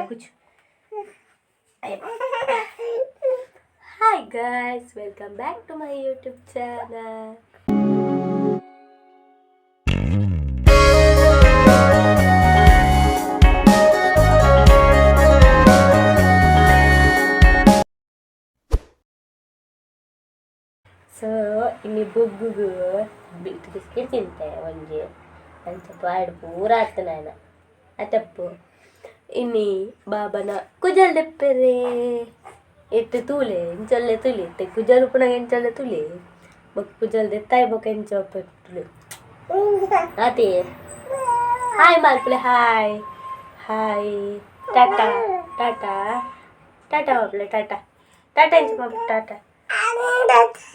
कुछ. Hi guys, welcome back to my YouTube channel. So ini bugu gue biskit cinta म्हणजे त्यांचं पाड पुरा आतनायना atappo ini babana kujal deppere ette tule inchalle tule te kujal upna inchalle tule bak kujal dettai bak inchalle tule ate hi malpule hi hi tata tata tata malpule tata tata incha malpule tata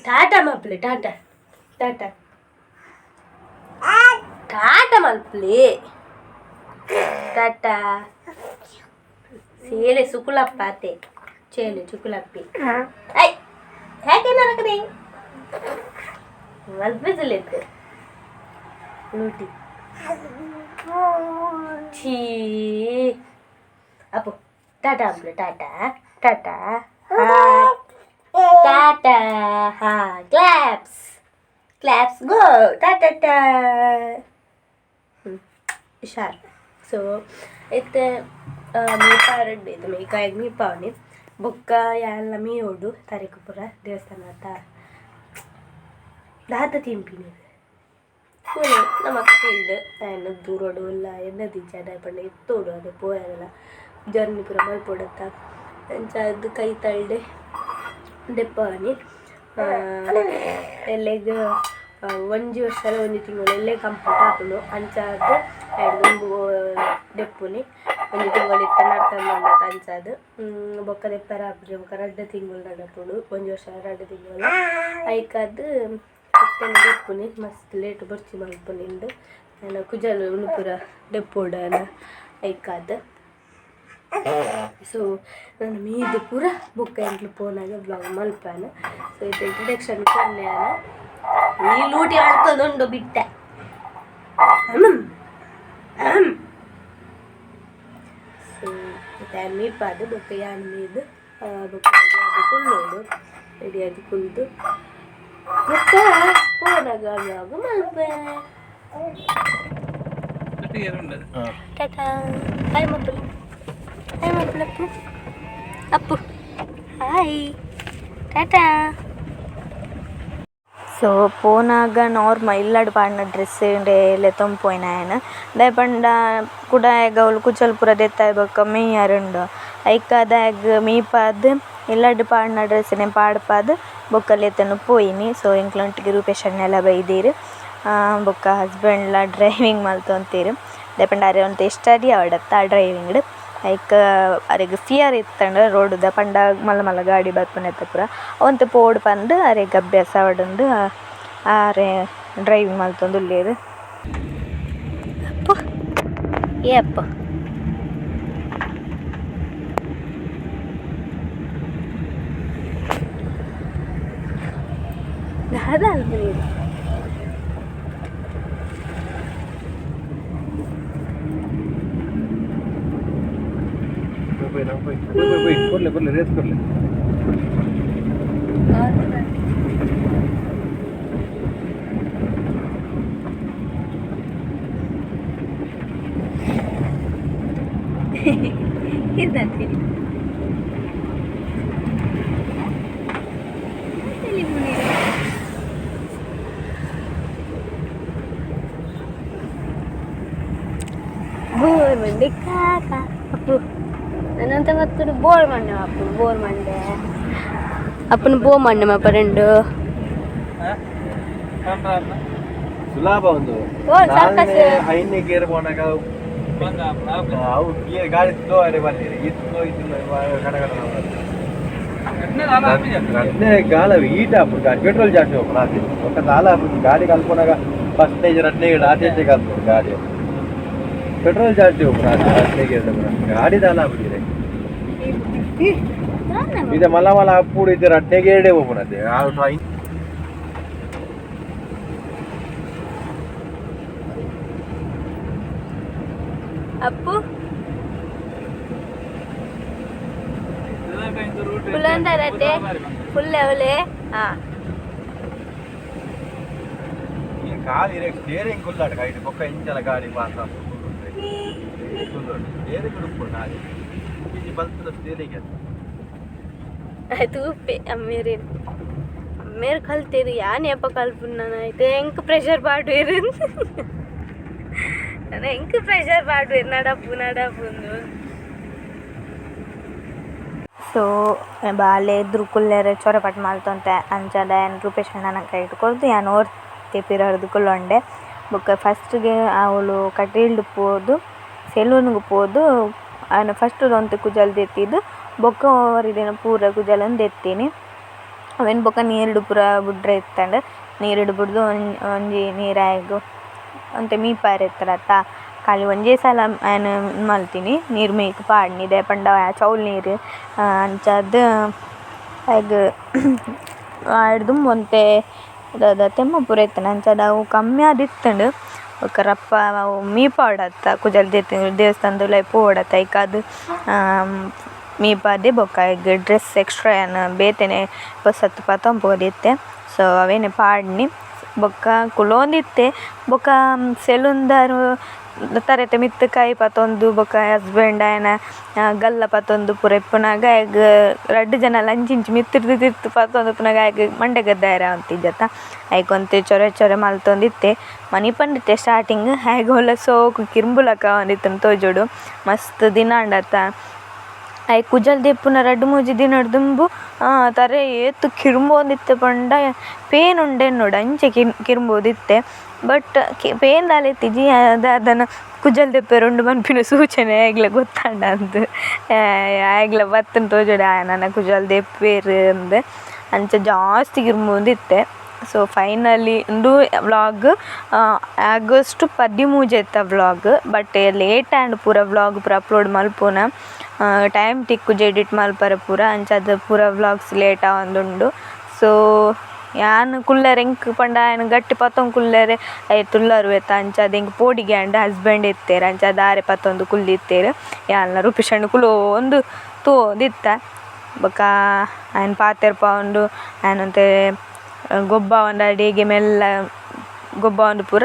tata malpule tata tata tata malpule tata sele sukulappa ate chele sukulappi ai ಹೇಗೆ ನರಕದೆ ಮಲ್ಪೆಸಲೆತ್ತೆ ಲೂಟಿ ಛೀ ಅಪ್ಪು ಟಾಟಾ ಅಂಬ್ಲೆ ಟಾಟಾ ಟಾಟಾ ಟಾಟಾ ಹಾ claps claps ಗೋ ಟಾಟಾ ಟಾ ಹುಷಾರ್. So ಇತ್ತೆ me ಪಾರಡ್ಡೆ ಇದು me ಕಾಯಿಗೆ me ಪಾವನಿ ಬೊಕ್ಕ ಎಲ್ಲ ಮೀ ಓಡು ತಾರೀಕುಪುರ ದೇವಸ್ಥಾನ ದಾತ ತಿಂಪಿನಿ ನಮ್ಮಕ್ಕ ಫೀಲ್ಡ್ ಆ್ಯಂಡ್ ದೂರೋಡು ಇಲ್ಲ ಎನ್ನದಿ ಜನ ಪಂಡ ಎತ್ತೋಡು ಅದು ಪೋಯಲ್ಲ ಜರ್ನಿ ಪುರ ಮಲ್ಪೊಡತ್ತ ಅಂಚಾದ ಕೈ ತಳ್ಡೆ ದೆಪ್ಪನಿ ಎಲ್ಲಿಗೆ ಒಂಜಿ ವರ್ಷಲ ಒಂಜಿ ತಿಂಗಳು ಎಲ್ಲೇ ಕಂಪ್ಲೀಟ್ ಆಪುಂಡು ಅಂಚಾದ ಒಂದು ದೆಪ್ಪುನಿ ಒಂಜಿ ತಿಂಗಳು ಇತ್ತ ನಡ್ತಂದು ಬಂದತ್ತ ಅಂಚಾದ ಬೊಕ್ಕ ದೆಪ್ಪರ ಆಪುಜಿ ಬೊಕ್ಕ 2 ತಿಂಗಳು ನಡಪುಂಡು ಒಂಜಿ ವರ್ಷ 2 ತಿಂಗಳು ಐಕಾದ್ ಇತ್ತನ ದೆಪ್ಪುನಿ ಮಸ್ತ್ ಲೇಟ್ ಬರ್ಚಿ ಮಲ್ಪುನಿಂಡು ನಾನು ಕುಜಲು ಉಣುಪುರ ದೆಪ್ಪೋಡನ ಐಕಾದ್. ಸೊ ನಾನು ಮೀದು ಪೂರ ಬುಕ್ಕ ಎಂಟ್ಲು ಪೋನಾಗ ಬ್ಲಾಗ್ ಮಲ್ಪಾನ. ಸೊ ಇದು ಇಂಟ್ರಡಕ್ಷನ್ ಕೊನ್ನೆಯಾನ ಈ ಲೂಟಿ ಆಡ್ತದುಂಡು ಬಿಟ್ಟ ಸೊ ಟ್ಯಾನ್ ಮೀಪಾದು ಬೊಕ್ಕ ಯಾನ್ ಮೀದು ಬೊಕ್ಕ ಅದು ಕುಲ್ಲೋಡು ರೆಡಿ ಅದು ಕುಲ್ದು ಬೊಕ್ಕ ಪೋನಾಗ ಬ್ಲಾಗ್ ಮಲ್ಪೆ. ಟಾಟಾ ಹಾಯ್ ಮಕ್ಕಳು ಹಾಯ್ ಮಕ್ಕಳು ಅಪ್ಪು ಅಪ್ಪು ಹಾಯ್ ಟಾಟಾ. ಸೊ ಪೋನಾಗ ನಾರ್ಮಲ್ ಇಲ್ಲಡ್ ಪಾಡ್ನ ಡ್ರೆಸ್ ಲೆತ್ತೊಂಪೋಯ್ನ ಆಯನ ದಾಯಪಂಡ ಕುಡ ಗೌಲು ಕುಚಲ್ಪುರ ದೆತ್ತಾಯ್ ಬೊಕ್ಕ ಮೇಯರುಂಡು ಐಕಾದಾಗ ಮೀಪಾದ್ ಇಲ್ಲಡ್ ಪಾಡ್ನ ಡ್ರೆಸ್ನೆ ಪಾಡ್ಪಾದ್ ಬೊಕ್ಕ ಲೆತ್ತನು ಪೋಯಿನಿ. ಸೊ ಎಂಕ್ಲೊಂಟಿಗೆ ರೂಪೇಶನ್ನೆಲ್ಲ ಬೈದೀರು ಬೊಕ್ಕ ಹಸ್ಬೆಂಡ್ಲ ಡ್ರೈವಿಂಗ್ ಮಲ್ತೊಂತೀರು ದಾಯಪಂಡ ಅರೆ ಒಂತ ಎಷ್ಟಡಿ ಅವಡತ್ತ ಆ ಡ್ರೈವಿಂಗ್ಡ್ ಐಕ ಅರೆಗ್ ಫಿಯರ್ ಇತ್ತಂಡ ರೋಡ್ದ ಪಂಡ ಮಲ್ಲ ಮಲ್ಲ ಗಾಡಿ ಬತ್ಪುನೆತ್ತ ಪೂರ ಅವಂತ ಪೋಡ್ ಪಂದು ಅರೆಗ್ ಅಭ್ಯಾಸ ಅವಡಂದು ಆರೆ ಡ್ರೈವಿಂಗ್ ಮಲ್ತೊಂದುಲ್ಲೇರು. ಅಪ್ಪು ಏ ಅಪ್ಪು ಅದಲ್ರಿ করলে রেস করলে ಬೋರ್ ಮಂಡೆ ಕಾಕ ಅಪ್ಪು ನಾನಂತ ಮತ್ತೊಂದು ಬೋರ್ ಮಂಡೆ ಅಪ್ಪು ಬೋರ್ ಮಂಡೆ ಅಪ್ಪನ ಬೋ ಮಂಡೆ ಮಪ್ಪ రెండు ಸುಲಭ ಒಂದು ಹೈನೇ ಗೇರ್ ಬೋನಾಗ ಅವು ಗಾಡಿ ಸ್ಲೋ ಅರೆ ಬಂದಿರಿ ಇದು అట్నే గాలి ఈట అప్పుడు పెట్రోల్ జాస్తి రాత్రి ఒక తాళ గాడి కలుపుకున్నాక ఫస్ట్ స్టేజ్ అట్నే రాత్రి కలుపు గాడి పెట్రోల్ ಜಾಸ್ತಿ ರಾತ್ರಿ ಗಾಡಿ ದಾಲ ಆಗ್ಬಿಟ್ಟಿದೆ ಇದು ಮಲ್ಲ ಮಲ್ಲ ಅಪ್ಪುಡು ಇದ್ರೆ ಅಟ್ನೆಗೆ ಎರಡೇ ಹೋಗ್ಬಿಡತ್ತೆ ಅಪ್ಪು ಫುಲ್ ಅಂತಾರತ್ತೆ ಫುಲ್ ಲೆವೆಲೇ ಹಾಂ గాలి స్టీరింగ్ కుల్లాడు ఇది ఒక్క ఇంజల గాడి పాత స్టీరింగ్ కుడుకున్నాడు ఇది బల్తున్న స్టీరింగ్ तूपे मेरे कलतेरी यानी अप्प कल्पुन्नानु అయితే ఇంక ప్రెషర్ పాడువేరు ನಾನು ಇಂಕ ಪ್ರೆಷರ್ ಪಾಡುವೇರು ನಡಪು ಸೊ ಬಾಲೆ ಎದುರು ಕುಲ್ಲೆರೆ ಚೊರಪಟ್ಟು ಮಲ್ತೊಂತೆ ಅಂಚದ ಏನು ರೂಪೇಶ್ ನನ್ನ ಕೈ ಇಟ್ಕೊಳ್ತು ಯಾನು ಓರ್ತಿ ಪಿರಡ್ದು ಕುಲ್ಲೊಂಡೆ ಬೊಕ್ಕ ಫಸ್ಟ್ಗೆ ಅವಳು ಕಟೀಲ್ಡು ಪೋದು ಸೆಲೂನ್ಗೆ ಪೋದು ಅವನು ಫಸ್ಟ್ ಒಂತೆ ಕುಜಲ್ ದೆತ್ತಿದ್ದು ಬೊಕ್ಕ ಓವರಿದಿನ ಪೂರ ಕುಜಲನ್ನು ದೆತ್ತೀನಿ ಅವೇನು ಬೊಕ್ಕ ನೀರುಡು ಪೂರ ಬುಡ್ರೆ ಎತ್ತಂಡು ನೀರುಡು ಬುಡ್ದು ಒಂಜಿ ನೀರಾಗು ಅಂತೆ ಮೀಪಾರು ಎತ್ತರತ್ತ ಖಾಲಿ ಒಂಜೇ ಸಲ ಏನು ಮಲ್ತೀನಿ ನೀರು ಮೇಯ್ಕ್ ಪಾಡ್ನಿದೆ ಪಂಡ ಚೌಲ್ ನೀರು ಅಂಚದ್ದು ಹಾಗೆ ಹಿಡ್ದು ಒಂತೆ ತೆಮ್ಮ ಪೂರ ಎತ್ತನ ಅಂಚದ ಅವು ಕಮ್ಮಿ ಆದಿತ್ತಂಡು ఒక రప్ప మీ పాడತ್ತ కుజల్ ದೇವಸ್ಥಾನದ ಪೋಡತ್ತ ಈಗ ಅದು మీ ಪಾದೆ ಬೊಕ್ಕ ಈಗ ಡ್ರೆಸ್ ಎಕ್ಸ್ಟ್ರಾ ಏನು ಬೇತೇನೆ ಬಸ್ಸತ್ತು ಪತ್ತೊಂಬೋದಿತ್ತೆ ಸೊ ಅವೇನೆ ಪಾಡ್ನಿ ಬೊಕ್ಕ ಕುಲೋಂದಿತ್ತೆ ಬೊಕ್ಕ ಸೆಲುಂದಾರು ತರತೆ ಮಿತ್ತು ಕೈ ಪತ್ತೊಂದು ಬೊಕ್ಕ ಹಸ್ಬೆಂಡ್ ಆಯನ ಗಲ್ಲ ಪತ್ತೊಂದು ಪೂರ ಇಪ್ಪುನಾಗ ಈಗ 2 ಜನ ಲಂಚಿಂಚು ಮಿತ್ತಿರ್ದು ಪತ್ತೊಂದು ಪುನಾಗ ಈಗ ಮಂಡೆ ಗದ್ದಾರ ಅಂತಿದ್ದತ್ತ ಐಕೊಂತೆ ಚೊರೆ ಮಲ್ತೊಂದಿತ್ತೆ ಮನಿ ಪಂಡಿತ್ತೆ ಸ್ಟಾರ್ಟಿಂಗ್ ಹೇಗೆ ಹೊಲ ಸೋಕು ಕಿರ್ಬುಲಕ ಒಂದಿತ್ತು ತೋಜೋಡು ಮಸ್ತ್ ದಿನ ಅಂಡತ್ತ ಐ ಕುಜಲ್ ದೆಪ್ಪುನ 2-3 ದಿನ ದುಂಬು ತರೆ ಏತು ಕಿರ್ಬೋದಿತ್ತೆ ಪಂಡ ಪೇನ್ ಉಂಡೆ ನೋಡು ಅಂಚೆ ಕಿರ್ಬೋದಿತ್ತೆ ಬಟ್ ಪೇನ್ ದಾಲೆತ್ತಿಜಿ ಅದನ್ನು ಕುಜಲ್ ದೆಪ್ಪೆ 2 ಮನ್ಪಿನ ಸೂಚನೆ ಆಗ್ಲ ಗೊತ್ತಾಂಡ ಅಂದು ಆಗ್ಲ ಬತ್ತನ್ ತೋಜೋಡೆ ನನ್ನ ಕುಜಲ್ ದೆಪ್ಪೇರು ಅಂದು ಅಂಚೆ ಜಾಸ್ತಿ ಕಿರ್ಬೋದಿತ್ತೆ ಸೊ ಫೈನಲಿ ಇಂದು ವ್ಲಾಗ್ ಆಗಸ್ಟ್ 13 ಎತ್ತ ವ್ಲಾಗ್ ಬಟ್ ಲೇಟ್ ಆ್ಯಂಡ್ ಪೂರ ವ್ಲಾಗ್ ಪೂರ ಅಪ್ಲೋಡ್ ಮಲ್ಪುನ ಟೈಮ್ ತಿಕ್ಕುಜಿ ಎಡಿಟ್ ಮಲ್ಪರೆ ಪೂರ ಅಂಚದ ಪೂರ ವ್ಲಾಗ್ಸ್ ಲೇಟ್ ಆವೊಂದುಂಡು ಸೊ ಯಾನ್ ಕುಲ್ಲರೆ ಎಂಕ್ ಪಂಡ ಆಯನ ಗಟ್ಟಿ ಪತ್ತೊಂದು ಕುಲ್ಲರೆ ತುಲ್ಲರು ಎತ್ತ ಅಂಚದ ಎಂಕ್ ಪೋಡಿಗೆ ಅಂಡ ಹಸ್ಬೆಂಡ್ ಎತ್ತೇರು ಅಂಚದ ಆರೆ ಪತ್ತೊಂದು ಕುಲ್ಲಿತ್ತೇರು ಯಾಲ್ನ ರೂಪಿಶಂಡು ಕುಲೋ ಒಂದು ತೋದಿತ್ತ ಬೊಕ್ಕ ಆಯನ ಪಾತೆರ್ ಪೌಂಡು ಆಯನಂತೆ ಗೊಬ್ಬ ಒಂದು ಅಡಿಗೆ ಮೆಲ್ಲ ಗೊಬ್ಬ ಒಂದು ಪೂರ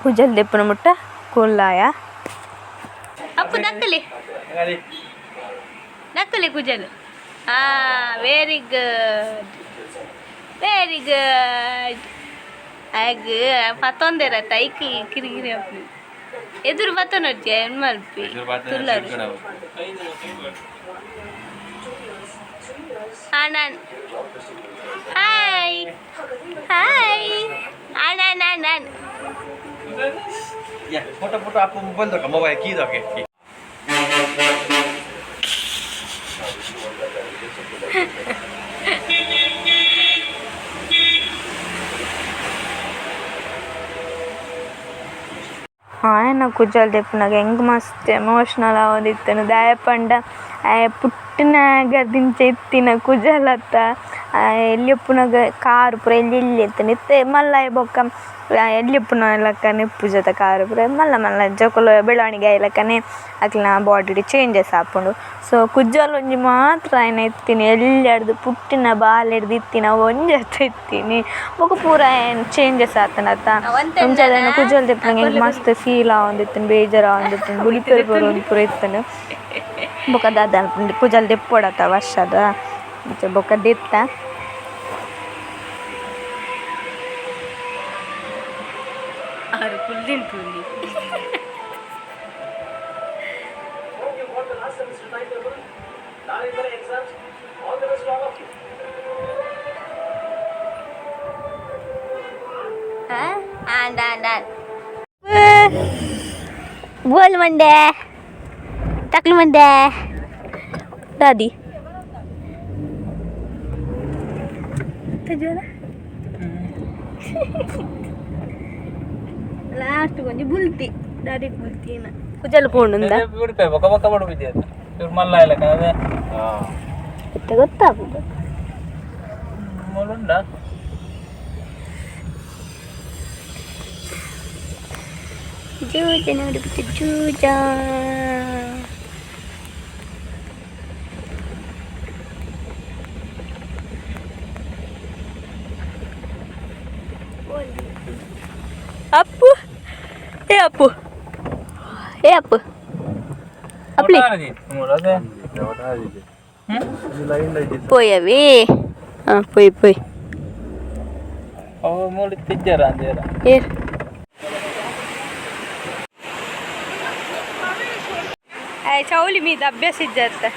ಕುಜಲ್ ದೆಪ್ಪುನ ಮುಟ್ಟ ಕುಲ್ಲಾಯ ಅಪ್ಪು ನಕ್ಕಲಿ ಕುಜಲ್ ವೆರಿ ಗುಡ್ ಆಗ ಪತ್ತೊಂದೇರ ತೈಕಿ ಕಿರಿಗಿರಿ ಅಪ್ಪು ಎದುರು ಪತ್ತೊಂದು ಹೊಡ್ತೀಯ ಏನು ಮಲ್ಪಿ ತುಲ್ಲರು ನಾನು ಹಾಯ್ ನಾನು foto apa mobil tu kamu bawa kiri tak? ఆయన కుజాలు తెప్పినాక ఎంక మస్తు ఎమోషనల్ అవదిత్తను దాయపండ పుట్టినాಗ ದಿಂಚೆ ಎತ್ತಿನ ಕುಜಲತ್ತ ಎಲ್ಲಿಪ್ಪುನಾಗ ಕಾರು ಪೂರ ಎಲ್ಲಿ ಎತ್ತನ ಇತ್ತೆ ಮಲ್ಲ ಬೊಕ್ಕ ಎಲ್ಲಿಪ್ಪುನ ಲಕ್ಕ ನಿಪ್ಪು ಜೊತೆ ಕಾರು ಪೂರ ಮಲ್ಲ ಜೋಕುಲು ಬೆಳವಣಿಗೆ ಆಯ್ಲಕ್ಕನೆ ಅಕ್ಲಿನ ಬಾಡಿ ಚೇಂಜಸ್ ಆಪುಂಡು ಸೊ ಕುಜ್ಜಲು ಒಂಜಿ ಮಾತ್ರ ಆಯ್ನ ಎತ್ತೀನಿ ಎಲ್ಲಿ ಹಿಡ್ದು ಪುಟ್ಟಿನ ಬಾಲ್ ಹಿಡ್ದು ಇತ್ತೀನಿ ಒಂಜಿ ಹತ್ತು ಎತ್ತೀನಿ ಬೊಕ್ಕ ಪೂರ ಏನು ಚೇಂಜಸ್ ಆತನತ್ತ ಒಂಚದ ಕುಜ್ಜಲ್ ತೆಪ್ಪಿನಾಗ ಮಸ್ತ್ ಫೀಲ್ ಆವಂದಿತ್ತನು ಬೇಜಾರು ಆವಂದಿತ್ತನು ಗುಳಿಪೇರು ಬರೋದು ಪೂರ ಇತ್ತನು ಬೊಕ್ಕ ದಾದ ಕುಜಲ್ ದೆಪ್ಪೊಡತ್ತ ವರ್ಷದ ಬೊಕ್ಕ ದೆತ್ತ ಆರು ಫುಲ್ ತಿಂಟುಂಡಿ बोल मंडे टाकली मंडे दादी లాస్ట్ కొంచెం బుల్తి డాడీ బుల్తి కుజలు పోండుందా ఊడిపోయి ఒక పక్క పడిపోయింది ఇవి మళ్ళీ ఇలా కదా ఎట్ట ಗೊತ್ತಾ మొలుండా జూజ నడిపితే జూజ ఏ అప్పు అప్లి అదే పోయి అవి పోయి మూడు తెచ్చారా అంతేరా ఏర్ చౌలి మీద అభ్యాసం చేస్తా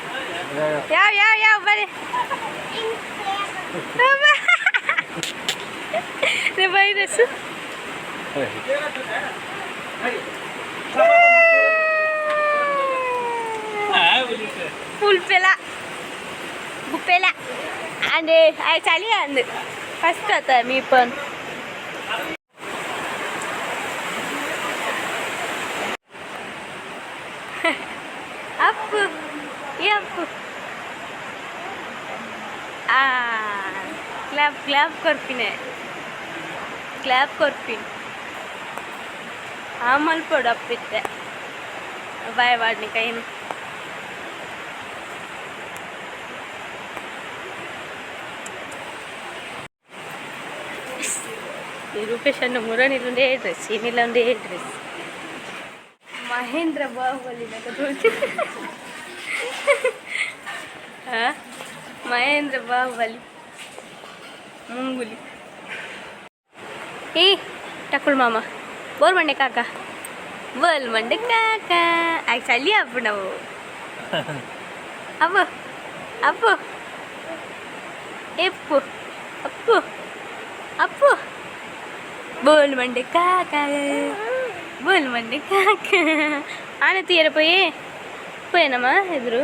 యావ్ మరి రే virus Pulpela Bupela and I Italian first at the meepan up clap corpin amal put up with that by Vadnikain. Rupesh ಅಣ್ಣ ಮುರಣಿಲುಂಡೆ ಡ್ರೆಸ್ ಸೀಮಿಲುಂಡೆ ಡ್ರೆಸ್ ಮಹೇಂದ್ರ ಬಾಹುಬಲಿ ಮಹೇಂದ್ರ ಬಾಹುಬಲಿ ಮುಂಗುಲಿ ఏ టక్కుడు మామ బోర్ మండే కాక బోల్ మండే కాక యాక్చువల్లీ అప్పుడు నువ్వు అప్పు అప్పు ఎప్పు అప్పు అప్పు బోల్ మండే కాక ఆనే తీయర పోయానమ్మా ఎదురు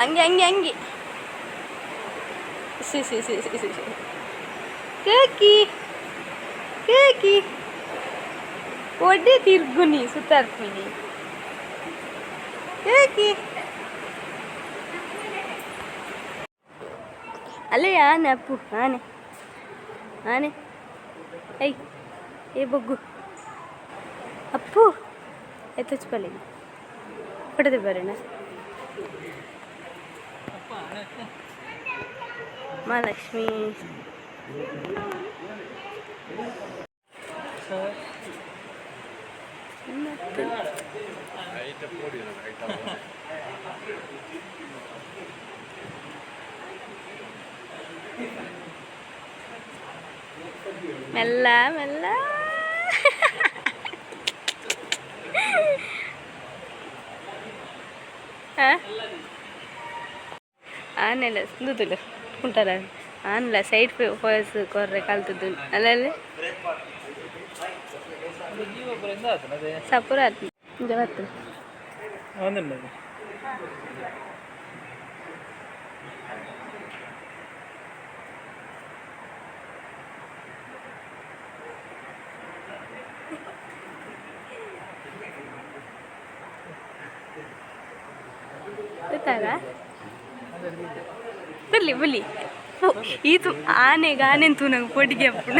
అంగి కేకి ఒడ్డే తిరుగుని సుతార్పుని కేకి అలే ఆనే అప్పు ఆనే అయ్యి ఏ బొగ్గు అప్పు ఎత్తచ్చిపోలేదు ఇప్పటిదే బరేనా మా లక్ష్మి మెల్ల ఆనెల దుద్దులు ఉంటారా ఆనల సైడ్ పోయస్ కొర్రె కలుతుంది అలా సపురాత్ జవత్తు అవునండి ಗೊತ್ತಾಗ ಬುಲಿ ಇದು ಆನೆಂತೂ ನಂಗೆ ಪೊಡಿಗೆ ಅಪ್ಪು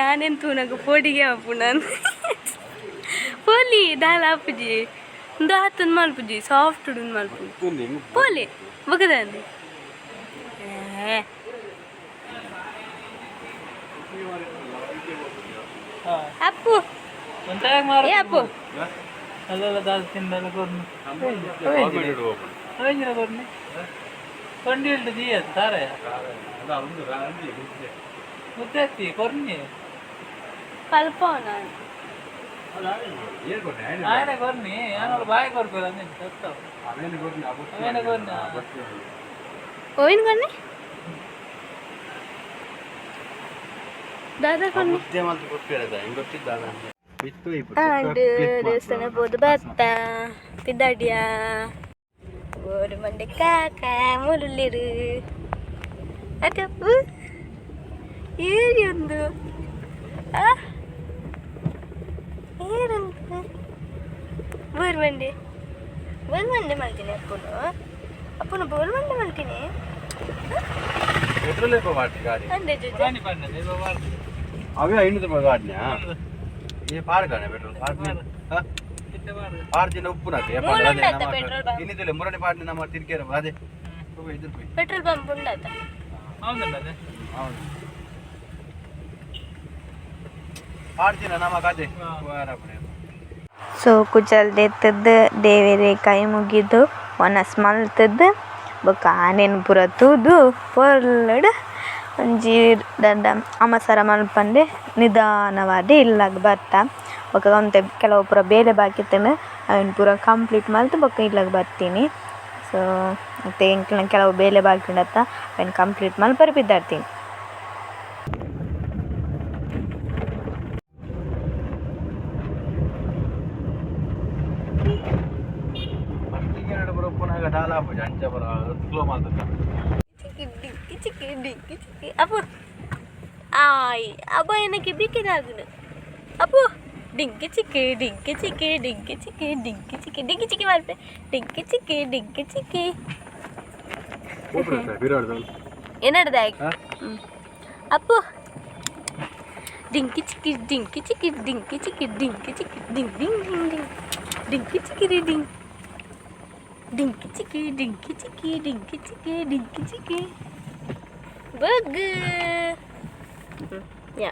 ಆನೆಂತೂ ನಂಗೆ ಪೊಡಿಗೆ ಅಪ್ಪು ನಾನು ಪೋಲಿ ದಾಲ್ ಆಪುಜಿ ದಾತನ್ ಮಲ್ಪುಜಿ ಸಾಫ್ಟ್ ಉಡುನ್ ಮಲ್ಪುಜಿ ಪೋಲಿ ಬಗದಂದು ಅಪ್ಪು ఏ అప్పు అలా దాని తిండాల కొర్ని అవేంజిన కొర్ని కొండి వెళ్తే తీయదు సారే ముద్దెత్తి కొర్ని కలుపుకోనా ఆయన కొర్ని ఆయన బాగా కొరుకోదు నేను చెప్తావు ఆయన కొర్ని పోయింది కొన్ని దాదా కొన్ని ದೇವಸ್ಥಾನ ಬೋದು ಭತ್ತ ತಿದ್ದಾಡಿಯ ಗೋರು ಮಂಡೆ ಕಾಕ ಮುರುಳಿರು ಅದಪ್ಪು ಏರಿ ಒಂದು ಏರಂತ ಬೋರ್ ಮಂಡೆ ಮಾಡ್ತೀನಿ ಅಪ್ಪನು ಬೋರ್ ಮಂಡೆ ಮಾಡ್ತೀನಿ ಅಂದೆ ಜೊತೆ అవే 500 రూపాయలు వాడినా ఏ పాడగానే పెట్రోల్ పాడిన ఉప్పు నాకు ఇన్ని మురని పాడిన తిరిగారు అదే పెట్రోల్ పంప్ ఉండదు అవునండి అదే అవును ಆಡ್ತೀನ ನಮ್ಮ ಕತೆ ಸೊ ಕುಚಲ್ ದೆತ್ತದ್ದು ದೇವರೇ ಕೈ ಮುಗಿದು ಒನಸ್ ಮಲ್ತದ್ದು ಬೊಕ್ಕ ಆನೆನ್ ಪೂರ ತೂದು ಪೊರ್ಲಡ್ ಒಂಜಿ ದಾಂಡ ಅಮಸರ ಮಲ್ಪಂಡೆ ನಿಧಾನವಾದ ಇಲ್ಲಾಗ ಬತ್ತ ಬೊಕ್ಕ ಒಂತೆ ಕೆಲವು ಪೂರ ಬೇಲೆ ಬಾಕಿತ್ತಂಡು ಅವನ್ ಪೂರ ಕಂಪ್ಲೀಟ್ ಮಲ್ತು ಬೊಕ್ಕ ಇಲ್ಲಾಗ ಬರ್ತೀನಿ. ಸೊ ಮತ್ತೆ ಎಂಕ್ಲ ಕೆಲವು ಬೇಲೆ ಬಾಕಿ ಉಂಡತ್ತ ಅವನ್ ಕಂಪ್ಲೀಟ್ ಮಲ್ಪರೆ ಬಿದ್ದಾಡ್ತೀನಿ. Apa? Ay, apa yang nak bikin aku ni? Apa? Dingki ciki, dingki ciki, dingki ciki, dingki ciki, dingki ciki mana? Dingki ciki, dingki ciki. Enak dah. Apa? Dingki ciki, dingki ciki, dingki ciki, dingki ciki, ding ding ding ding. Dingki ciki ding. Dingki ciki, dingki ciki, dingki ciki, dingki ciki. Bagus. Ya.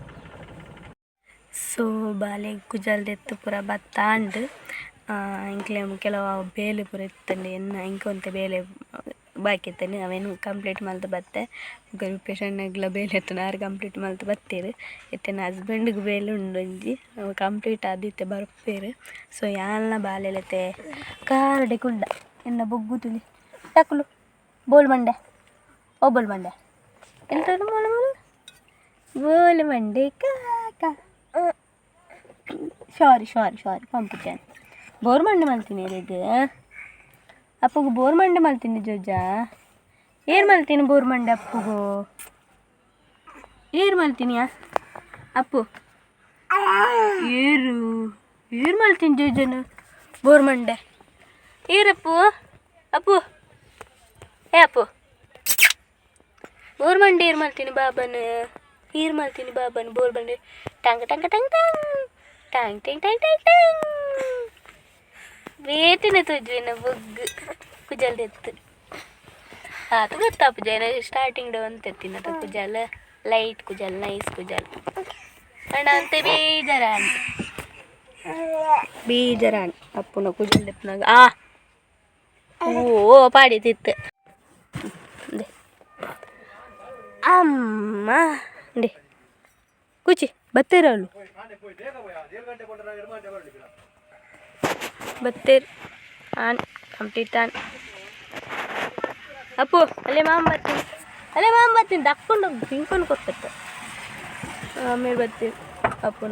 So ಬಾಲೆಗ್ ಕುಜಲ್ದೆತ್ತು ಪೂರ ಬತ್ತಾಂಡ್ ಇಂಕ್ಲೆ ಕೆಲವು ಬೇಲೆ ಪೂರ ಇತ್ತಂಡೆ ಎನ್ನ ಇಂಕೊಂತೆ ಬೇಲೆ ಬಾಕಿ ಇತ್ತಂಡೆ ಅವೇನು ಕಂಪ್ಲೀಟ್ ಮಲ್ತು ಬತ್ತೆ ಪೇಷಂಟ್ನಾಗ್ಲ ಬೇಲೆ ಎತ್ತನ ಆರು ಕಂಪ್ಲೀಟ್ ಮಲ್ತು ಬತ್ತೇರು ಎತ್ತನ ಹಸ್ಬೆಂಡ್ಗೆ ಬೇಲೆ ಉಂಡು ಒಂಜಿ ಅವು ಕಂಪ್ಲೀಟ್ ಆದಿತ್ತೆ ಬರ್ಪೇರು. ಸೊ ಯಾಲ್ನ ಬಾಲೆಲೆತೆ ಕಾರಡೆ ಕುಂಡ ಎನ್ನ ಬೊಗ್ಗು ತುಲಿ ಟಕ್ಲು ಬೋಲ್ ಮಂಡೆ ಓ ಬೋಲ್ ಮಂಡೆ ಎಂತ ಬೋಲ್ ಮಂಡೆ ಕಾಕ ಸಾರಿ ಪಂಪುಚಾನ್ ಬೋರ್ ಮಂಡೆ ಮಲ್ತೀನಿ ಈಗ ಅಪ್ಪಗೂ ಬೋರ್ ಮಂಡೆ ಮಲ್ತೀನಿ ಜೋಜ ಏರು ಮಲ್ತೀನಿ ಬೋರ್ ಮಂಡೆ ಅಪ್ಪಗೂ ಏರು ಮಲ್ತೀನಿಯಾ ಅಪ್ಪು ಏರು ಮಲ್ತೀನಿ ಜೋಜನು ಬೋರ್ ಮಂಡೆ ಏರಪ್ಪು ಅಪ್ಪು ಏ ಅಪ್ಪು ಬೋರ್ ಮಂಡೆ ಏರು ಮಲ್ತೀನಿ ಬಾಬನ್ ಏರು ಮಲ್ತೀನಿ ಬಾಬನ್ ಬೋರ್ ಮಂಡೆ ಟಂಗ ಟಂಗ ಟಂಗ್ ಟಂಗ್ ಟಂಗ್ ಟಂಗ್ ಟಂಗ್ ಟಂಗ್ ಟಂಗ್ ಬೇಟಿನ ತುಜ್ವಿನ ಬೊಗ್ಗು ಕುಜಲ್ದೆತ್ತು ಅದು ಗೊತ್ತಾಪು ಜನ ಸ್ಟಾರ್ಟಿಂಗ್ ಡೇ ಅಂತ ಎತ್ತಿನ ಕುಜಲ್ ಲೈಟ್ ಕುಜಲ್ ನೈಸ್ ಕುಜಲ್ ಅಣ್ಣ ಅಂತ ಬೇಜಾರಾಣಿ ಅಪ್ಪುನ ಕುಜಲ್ದೆಪ್ಪನಾಗ ಓ ಪಾಡಿತಿತ್ತು ಅಮ್ಮ ಡೆ ಕೂಚಿ ಬತ್ತೇರಳು ಬತ್ತೇರ್ ಆನ್ ಕಂಪ್ಲೀಟ್ ಆನ್ ಅಪ್ಪು ಅಲ್ಲೇ ಮಾಮ ಬರ್ತೀನಿ ದಕ್ಕೊಂಡು ತಿನ್ಕೊಂಡು ಕೊಡ್ಬೇಕು ಆಮೇಲೆ ಬರ್ತೀನಿ ಅಪ್ಪುನ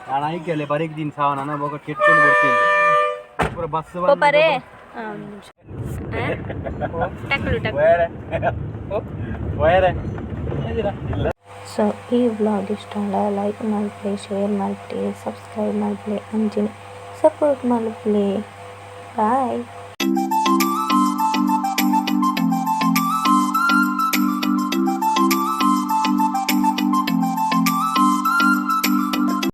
ನಾನು ಆಯ್ಕೆಲ್ಲ ಬರೀಕ್ ದಿನ ಸಾವ ನಾನು ಹೋಗ ಕೆಟ್ಕೊಂಡು ಬರ್ತೀನಿ ಪೂರ ಬಸ್ ಪರೇ ಟಕ್ಲು ಸೊ ಈ ವ್ಲಾಗ್ ಇಷ್ಟ ಲೈಕ್ ಮಾಡ್ಲಿ ಶೇರ್ ಮಾಡ್ಲಿ ಸಬ್ಸ್ಕ್ರೈಬ್ ಮಾಡ್ಲಿ ಅಂತೀನಿ ಸಪೋರ್ಟ್ ಮಾಡ್ಲಿ ಬಾಯ್.